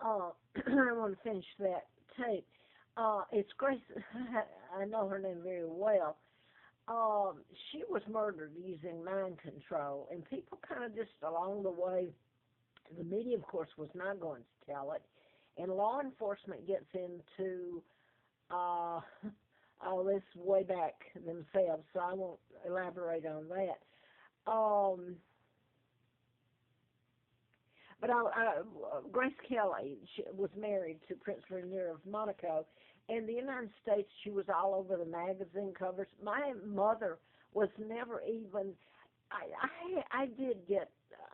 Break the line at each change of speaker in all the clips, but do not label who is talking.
I want to finish that tape. It's Grace. I know her name very well. She was murdered using mind control, and people kind of just along the way, the media, of course, was not going to tell it, and law enforcement gets into uh, all this way back themselves, so I won't elaborate on that. Grace Kelly, she was married to Prince Rainier of Monaco. In the United States, she was all over the magazine covers. My mother was never even. I did get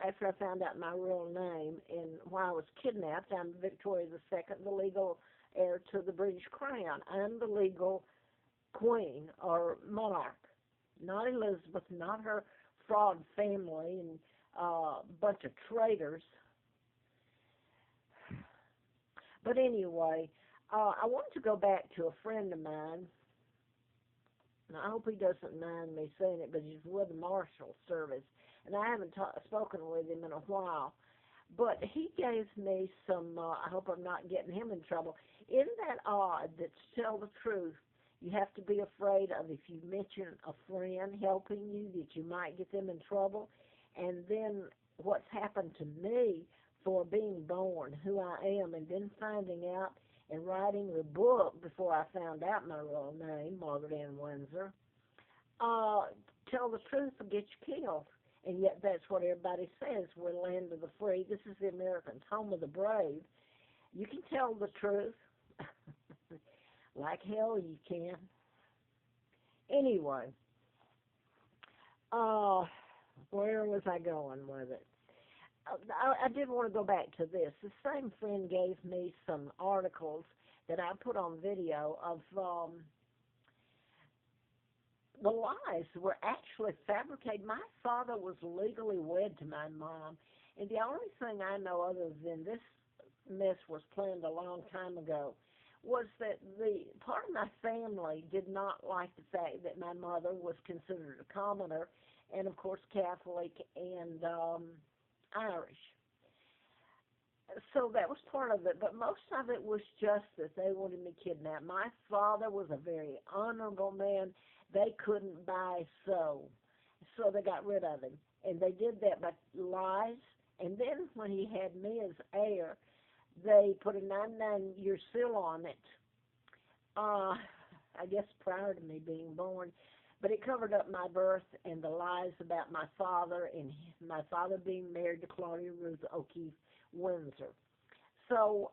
after I found out my real name and why I was kidnapped. I'm Victoria the Second, the legal heir to the British crown. I'm the legal queen or monarch, not Elizabeth, not her fraud family and bunch of traitors. But anyway, I wanted to go back to a friend of mine. And I hope he doesn't mind me saying it, but he's with the Marshal Service, and I haven't spoken with him in a while. But he gave me some. I hope I'm not getting him in trouble. Isn't that odd that to tell the truth, you have to be afraid of if you mention a friend helping you that you might get them in trouble, and then what's happened to me for being born who I am, and then finding out and writing the book before I found out my real name, Margaret Ann Windsor. Uh, Tell the truth or get you killed. And yet that's what everybody says. We're the land of the free. This is the Americans' home of the brave. You can tell the truth. Like hell you can. Anyway, uh, where was I going with it? I did want to go back to this. The same friend gave me some articles that I put on video of the lies were actually fabricated. My father was legally wed to my mom, and the only thing I know other than this mess was planned a long time ago was that the part of my family did not like the fact that my mother was considered a commoner, and of course Catholic and Irish. So that was part of it, but most of it was just that they wanted me kidnapped. My father was a very honorable man. They couldn't buy so they got rid of him. And they did that by lies. And then when he had me as heir, they put a 99-year seal on it, I guess prior to me being born. But it covered up my birth and the lies about my father and my father being married to Claudia Ruth O'Keefe Windsor. So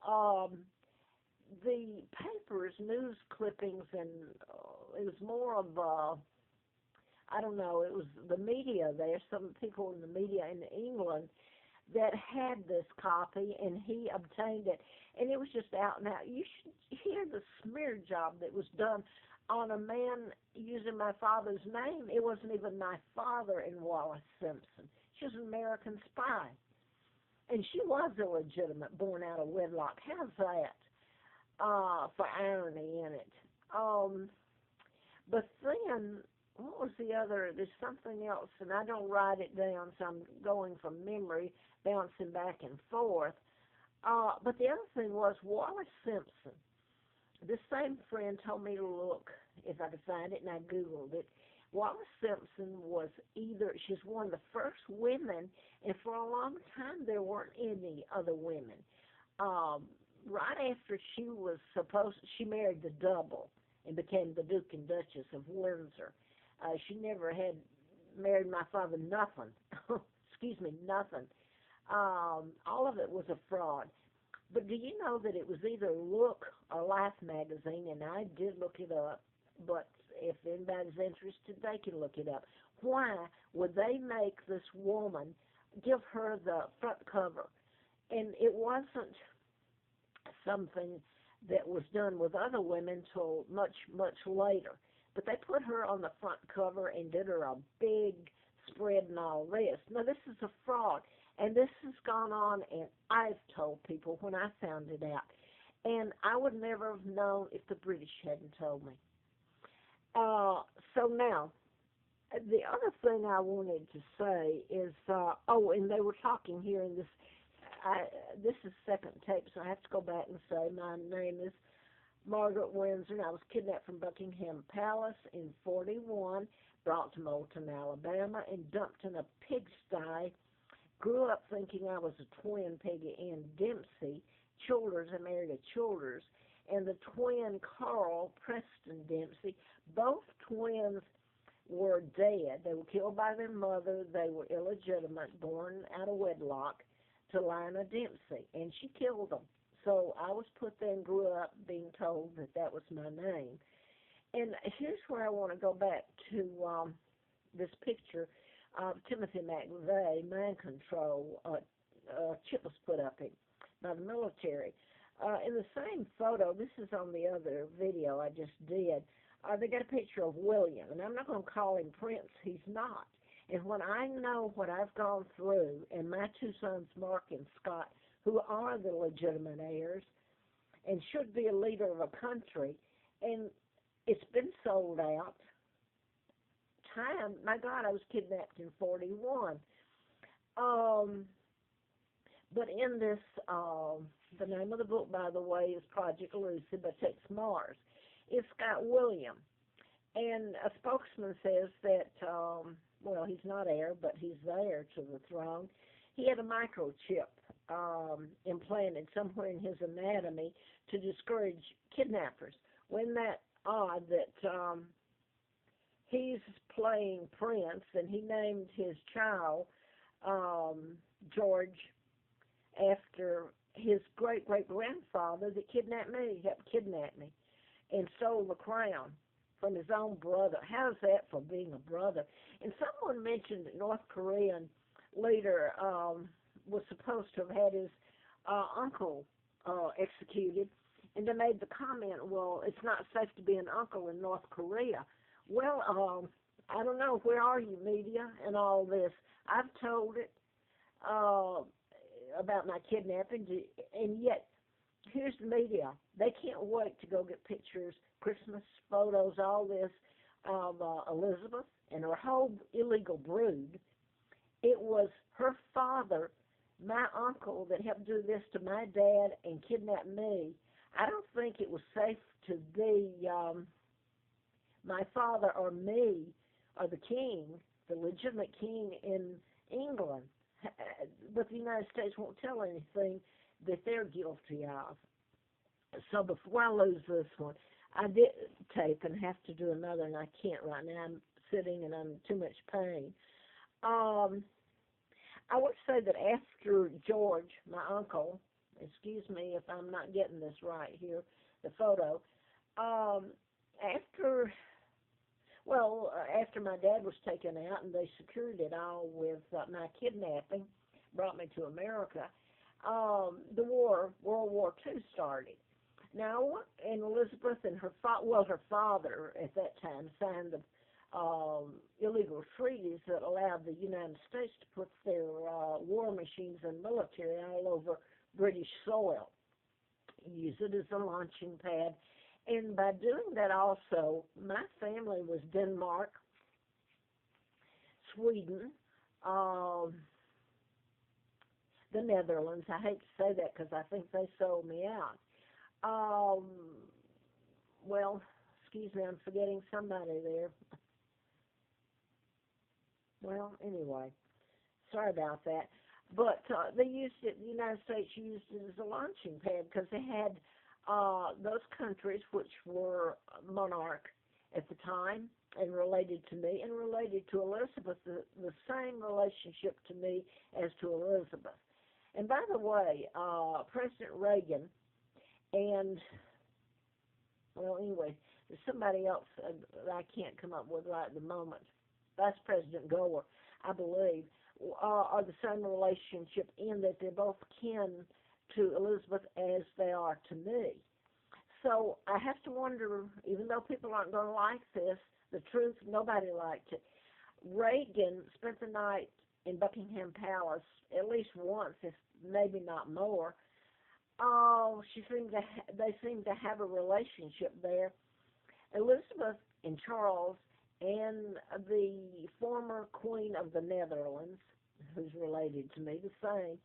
the papers, news clippings, and it was more of, I don't know, it was the media there, some people in the media in England that had this copy, and he obtained it. And it was just out and out. You should hear the smear job that was done on a man using my father's name. It wasn't even my father in Wallace Simpson. She was an American spy. And she was illegitimate, born out of wedlock. How's that? For irony in it. But then, what was the other? There's something else, and I don't write it down, so I'm going from memory, bouncing back and forth. But the other thing was Wallace Simpson. This same friend told me to look if I could find it, and I Googled it. Wallace Simpson was she's one of the first women, and for a long time there weren't any other women. Right after she married the double and became the Duke and Duchess of Windsor. She never had married my father, nothing. Excuse me, nothing. All of it was a fraud. But do you know that it was either Look or Life magazine, and I did look it up, but if anybody's interested, they can look it up. Why would they make this woman, give her the front cover? And it wasn't something that was done with other women till much, much later. But they put her on the front cover and did her a big spread and all this. Now, this is a fraud. And this has gone on, and I've told people when I found it out. And I would never have known if the British hadn't told me. So now, the other thing I wanted to say is, and they were talking here in this, this is second tape, so I have to go back and say my name is Margaret Windsor, and I was kidnapped from Buckingham Palace in 41, brought to Moulton, Alabama, and dumped in a pigsty. Grew up thinking I was a twin, Peggy Ann Dempsey. Childers, I married a Childers. And the twin, Carl Preston Dempsey. Both twins were dead. They were killed by their mother. They were illegitimate, born out of wedlock to Lina Dempsey, and she killed them. So I was put there and grew up being told that that was my name. And here's where I want to go back to this picture of Timothy McVeigh, Mindcontrol. Chip was put up by the military. In the same photo, this is on the other video I just did, they got a picture of William, and I'm not going to call him Prince. He's not. And when I know what I've gone through, and my two sons, Mark and Scott, who are the legitimate heirs and should be a leader of a country, and it's been sold out. My God, I was kidnapped in 41. But in this, the name of the book, by the way, is Project Lucy by Tex Mars. It's got William. And a spokesman says that, well, he's not heir, but he's there to the throne. He had a microchip implanted somewhere in his anatomy to discourage kidnappers. Wasn't that odd that he's playing Prince, and he named his child George after his great-great-grandfather that kidnapped me, helped kidnap me, and stole the crown from his own brother. How's that for being a brother? And someone mentioned that North Korean leader was supposed to have had his uncle executed, and they made the comment, well, it's not safe to be an uncle in North Korea. Well, I don't know, where are you, media, and all this? I've told it about my kidnapping, and yet here's the media. They can't wait to go get pictures, Christmas photos, all this of Elizabeth and her whole illegal brood. It was her father, my uncle, that helped do this to my dad and kidnap me. I don't think it was safe to be my father or me or the king, the legitimate king in England. But the United States won't tell anything that they're guilty of. So before I lose this one, I did tape and have to do another, and I can't right now. I'm sitting and I'm in too much pain. I would say that after George, my uncle, excuse me if I'm not getting this right here, the photo, after my dad was taken out and they secured it all with my kidnapping, brought me to America, the war, World War II started. Now, and Elizabeth and her father at that time signed the illegal treaties that allowed the United States to put their war machines and military all over British soil, use it as a launching pad. And by doing that also, my family was Denmark, Sweden, the Netherlands. I hate to say that because I think they sold me out. Well, excuse me, I'm forgetting somebody there. Well, anyway, sorry about that. But they used it, the United States used it as a launching pad because they had those countries which were monarch at the time and related to me and related to Elizabeth, the same relationship to me as to Elizabeth. And by the way, President Reagan and, well, anyway, there's somebody else that I can't come up with right at the moment. Vice President Gore, I believe, are the same relationship in that they're both kin to Elizabeth as they are to me. So I have to wonder, even though people aren't going to like this, the truth, nobody liked it. Reagan spent the night in Buckingham Palace at least once, if maybe not more. Oh, they seemed to have a relationship there. Elizabeth and Charles and the former Queen of the Netherlands, who's related to me, the same,